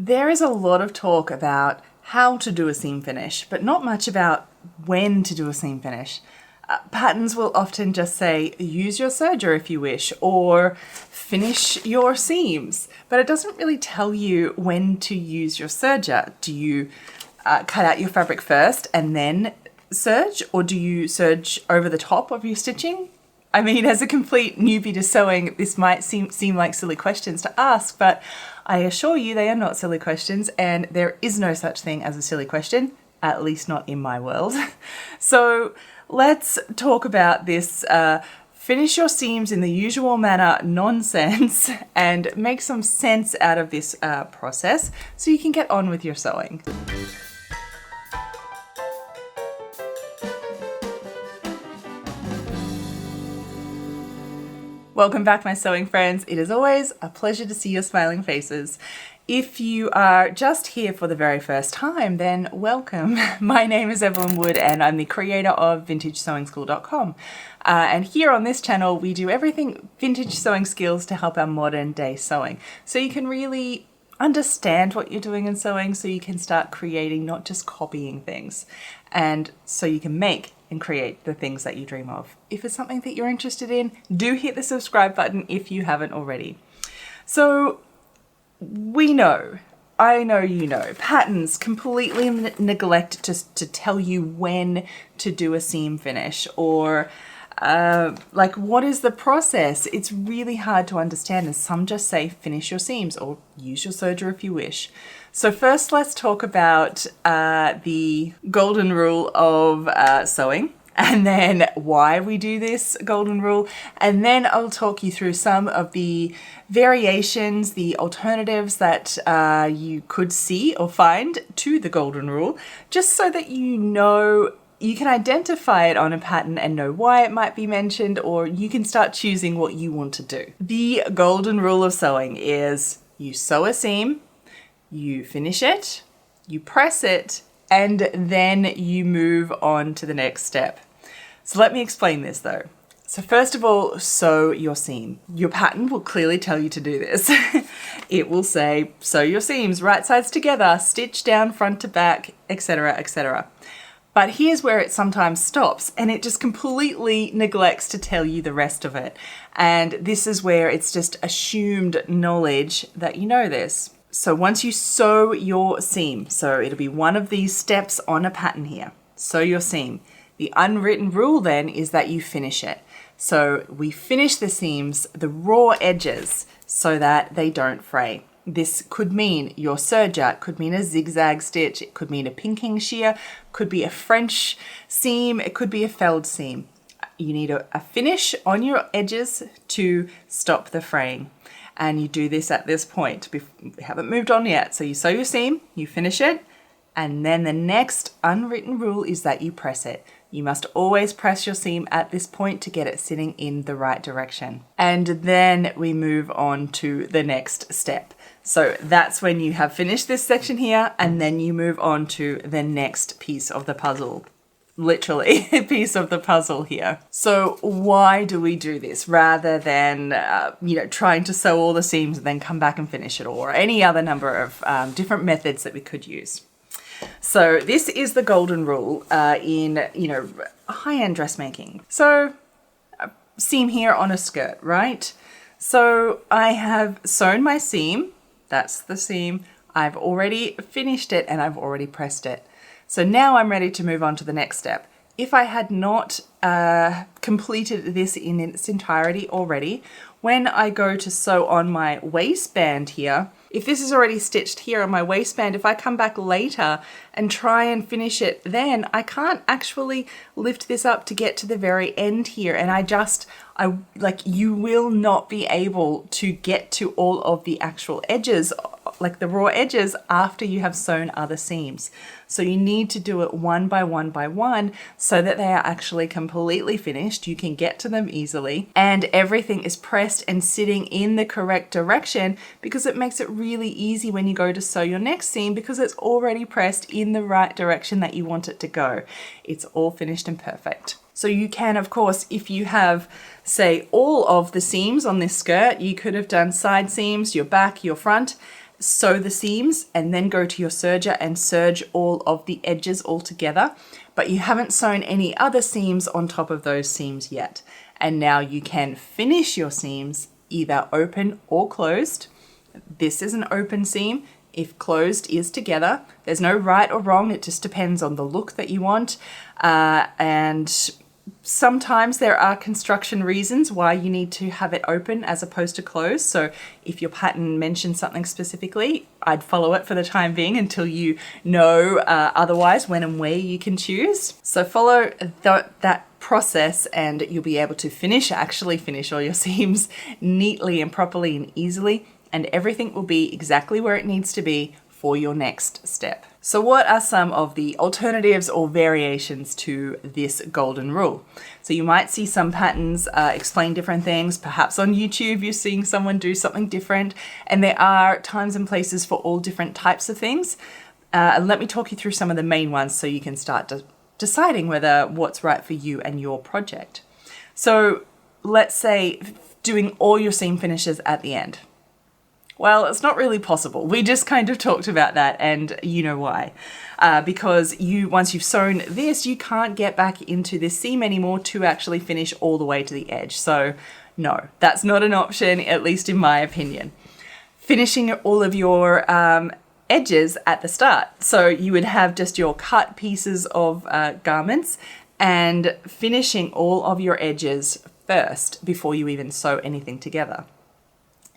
There is a lot of talk about how to do a seam finish, but not much about when to do a seam finish. Patterns will often just say, use your serger if you wish, or finish your seams, but it doesn't really tell you when to use your serger. Do you cut out your fabric first and then serge, or do you serge over the top of your stitching? I mean, as a complete newbie to sewing, this might seem like silly questions to ask, but I assure you they are not silly questions, and there is no such thing as a silly question, at least not in my world. So let's talk about this finish your seams in the usual manner nonsense and make some sense out of this process so you can get on with your sewing. Welcome back, my sewing friends. It is always a pleasure to see your smiling faces. If you are just here for the very first time, then welcome. My name is Evelyn Wood and I'm the creator of VintageSewingSchool.com. And here on this channel, we do everything vintage sewing skills to help our modern day sewing. So you can really understand what you're doing in sewing, so you can start creating, not just copying things. And so you can make and create the things that you dream of. If it's something that you're interested in, do hit the subscribe button if you haven't already. So I know you know, patterns completely neglect to tell you when to do a seam finish, or like what is the process. It's really hard to understand, and some just say finish your seams or use your serger if you wish. So first let's talk about the golden rule of sewing, and then why we do this golden rule, and then I'll talk you through some of the variations, the alternatives that you could see or find to the golden rule, just so that you know you can identify it on a pattern and know why it might be mentioned, or you can start choosing what you want to do. The golden rule of sewing is you sew a seam, you finish it, you press it, and then you move on to the next step. So let me explain this though. So first of all, sew your seam. Your pattern will clearly tell you to do this. It will say, sew your seams, right sides together, stitch down front to back, etc., etc. But here's where it sometimes stops, and it just completely neglects to tell you the rest of it. And this is where it's just assumed knowledge that you know this. So once you sew your seam, so it'll be one of these steps on a pattern here, sew your seam. The unwritten rule then is that you finish it. So we finish the seams, the raw edges, so that they don't fray. This could mean your serger, it could mean a zigzag stitch, it could mean a pinking shear, could be a French seam, it could be a felled seam. You need a finish on your edges to stop the fraying. And you do this at this point. We haven't moved on yet. So you sew your seam, you finish it, and then the next unwritten rule is that you press it. You must always press your seam at this point to get it sitting in the right direction. And then we move on to the next step. So that's when you have finished this section here, and then you move on to the next piece of the puzzle. Literally a piece of the puzzle here. So why do we do this rather than, trying to sew all the seams and then come back and finish it all, or any other number of different methods that we could use? So this is the golden rule in, high-end dressmaking. So a seam here on a skirt, right? So I have sewn my seam. That's the seam. I've already finished it and I've already pressed it. So now I'm ready to move on to the next step. If I had not completed this in its entirety already, when I go to sew on my waistband here, if this is already stitched here on my waistband, if I come back later and try and finish it then, I can't actually lift this up to get to the very end here. And you will not be able to get to all of the actual edges, like the raw edges, after you have sewn other seams. So you need to do it one by one by one so that they are actually completely finished. You can get to them easily and everything is pressed and sitting in the correct direction, because it makes it really easy when you go to sew your next seam, because it's already pressed in the right direction that you want it to go. It's all finished and perfect. So you can, of course, if you have, say, all of the seams on this skirt, you could have done side seams, your back, your front, sew the seams and then go to your serger and serge all of the edges all together, but you haven't sewn any other seams on top of those seams yet. And now you can finish your seams either open or closed. This is an open seam. If closed is together, there's no right or wrong. It just depends on the look that you want. And sometimes there are construction reasons why you need to have it open as opposed to closed. So if your pattern mentions something specifically, I'd follow it for the time being until you know otherwise when and where you can choose. So follow that process and you'll be able to actually finish all your seams neatly and properly and easily, and everything will be exactly where it needs to be for your next step. So what are some of the alternatives or variations to this golden rule? So you might see some patterns explain different things. Perhaps on YouTube you're seeing someone do something different, and there are times and places for all different types of things. Let me talk you through some of the main ones so you can start deciding what's right for you and your project. So let's say doing all your seam finishes at the end. Well, it's not really possible. We just kind of talked about that, and you know why. Because once you've sewn this, you can't get back into this seam anymore to actually finish all the way to the edge. So no, that's not an option, at least in my opinion. Finishing all of your edges at the start. So you would have just your cut pieces of garments and finishing all of your edges first before you even sew anything together.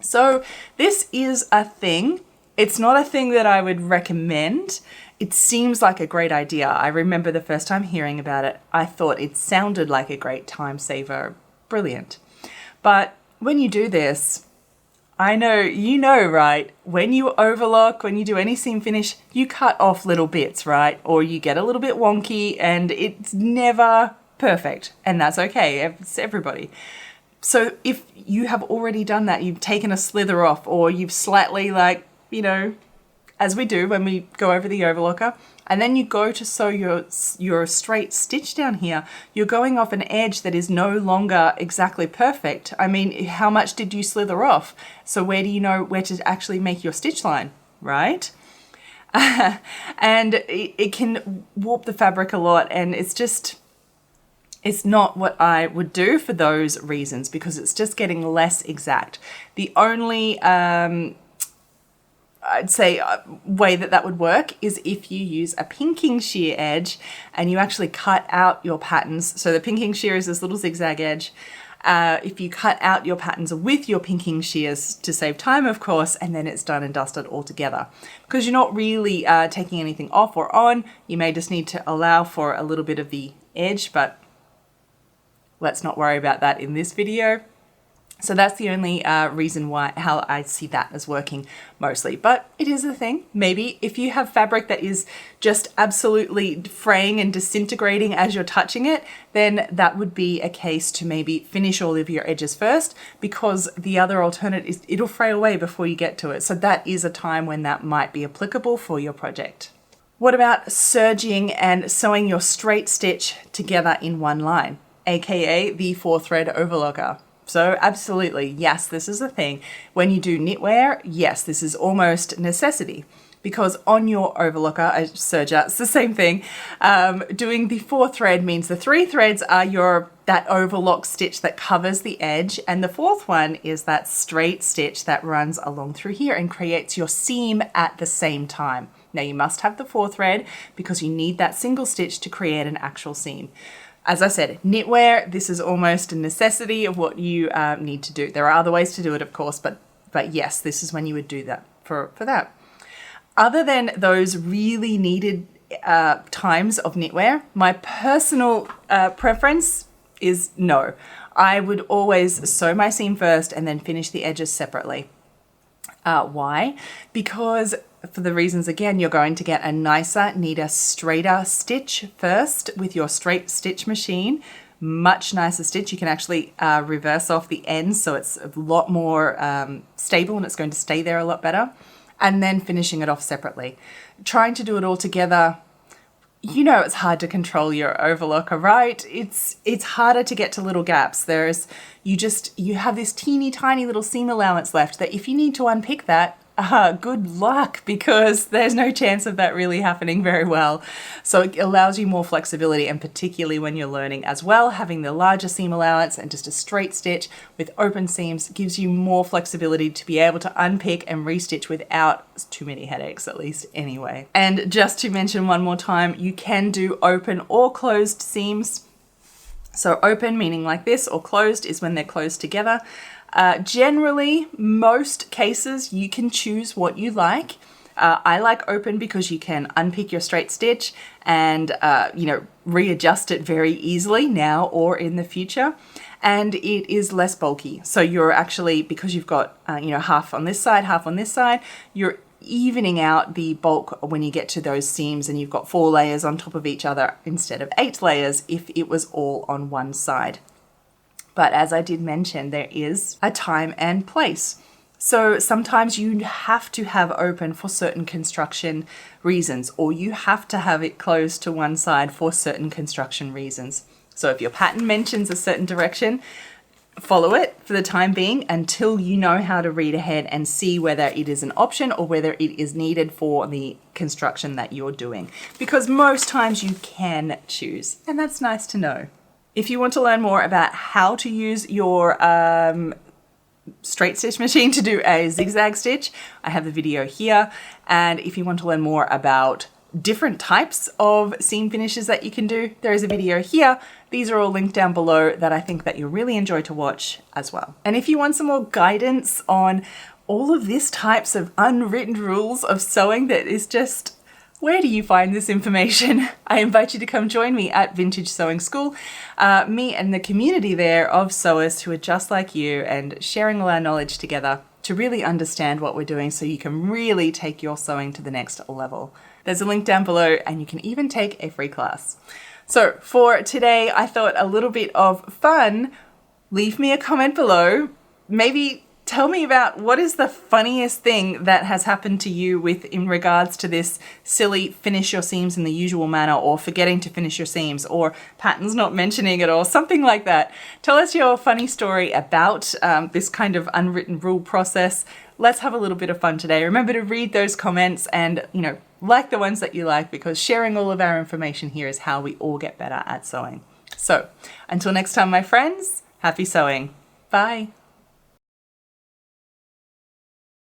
So this is a thing. It's not a thing that I would recommend. It seems like a great idea. I remember the first time hearing about it, I thought it sounded like a great time saver. Brilliant. But when you do this, I know, you know, right? When you overlock, when you do any seam finish, you cut off little bits, right? Or you get a little bit wonky and it's never perfect. And that's okay. It's everybody. So if you have already done that, you've taken a slither off, or you've slightly as we do when we go over the overlocker, and then you go to sew your straight stitch down here, you're going off an edge that is no longer exactly perfect. I mean, how much did you slither off? So where do you know where to actually make your stitch line, right? And it can warp the fabric a lot, and it's not what I would do for those reasons, because it's just getting less exact. The only, I'd say, way that would work is if you use a pinking shear edge and you actually cut out your patterns. So the pinking shear is this little zigzag edge. If you cut out your patterns with your pinking shears to save time, of course, and then it's done and dusted all together. Because you're not really taking anything off or on, you may just need to allow for a little bit of the edge, but let's not worry about that in this video. So that's the only reason how I see that as working mostly. But it is a thing. Maybe if you have fabric that is just absolutely fraying and disintegrating as you're touching it, then that would be a case to maybe finish all of your edges first, because the other alternate is it'll fray away before you get to it. So that is a time when that might be applicable for your project. What about serging and sewing your straight stitch together in one line, aka the 4-thread overlocker? So absolutely, yes, this is a thing. When you do knitwear, yes, this is almost necessity, because on your overlocker, serger, it's the same thing. Doing the 4-thread means the 3 threads are that overlock stitch that covers the edge, and the 4th one is that straight stitch that runs along through here and creates your seam at the same time. Now you must have the 4 thread because you need that single stitch to create an actual seam. As I said, knitwear, this is almost a necessity of what you need to do. There are other ways to do it, of course, but yes, this is when you would do that for that. Other than those really needed times of knitwear, my personal preference is no. I would always sew my seam first and then finish the edges separately. Why? Because for the reasons, again, you're going to get a nicer, neater, straighter stitch first with your straight stitch machine. Much nicer stitch. You can actually reverse off the ends, so it's a lot more stable and it's going to stay there a lot better. And then finishing it off separately. Trying to do it all together, you know, it's hard to control your overlocker, right? It's harder to get to little gaps. You have this teeny tiny little seam allowance left that if you need to unpick that, good luck, because there's no chance of that really happening very well. So it allows you more flexibility, and particularly when you're learning as well, having the larger seam allowance and just a straight stitch with open seams gives you more flexibility to be able to unpick and restitch without too many headaches, at least anyway. And just to mention one more time, you can do open or closed seams. So open meaning like this, or closed is when they're closed together. Generally, most cases, you can choose what you like. I like open because you can unpick your straight stitch and, readjust it very easily now or in the future. And it is less bulky. So you're actually, because you've got, half on this side, you're evening out the bulk when you get to those seams, and you've got 4 layers on top of each other instead of 8 layers if it was all on one side. But as I did mention, there is a time and place. So sometimes you have to have open for certain construction reasons, or you have to have it closed to one side for certain construction reasons. So if your pattern mentions a certain direction, follow it for the time being until you know how to read ahead and see whether it is an option or whether it is needed for the construction that you're doing. Because most times you can choose, and that's nice to know. If you want to learn more about how to use your straight stitch machine to do a zigzag stitch, I have the video here. And if you want to learn more about different types of seam finishes that you can do, there is a video here. These are all linked down below that I think that you'll really enjoy to watch as well. And if you want some more guidance on all of this types of unwritten rules of sewing that is just, where do you find this information? I invite you to come join me at Vintage Sewing School. Me and the community there of sewers who are just like you and sharing all our knowledge together to really understand what we're doing so you can really take your sewing to the next level. There's a link down below, and you can even take a free class. So for today, I thought a little bit of fun. Leave me a comment below. Maybe tell me about what is the funniest thing that has happened to you in regards to this silly finish your seams in the usual manner, or forgetting to finish your seams, or patterns not mentioning it, or something like that. Tell us your funny story about this kind of unwritten rule process. Let's have a little bit of fun today. Remember to read those comments and, like the ones that you like, because sharing all of our information here is how we all get better at sewing. So until next time, my friends, happy sewing. Bye.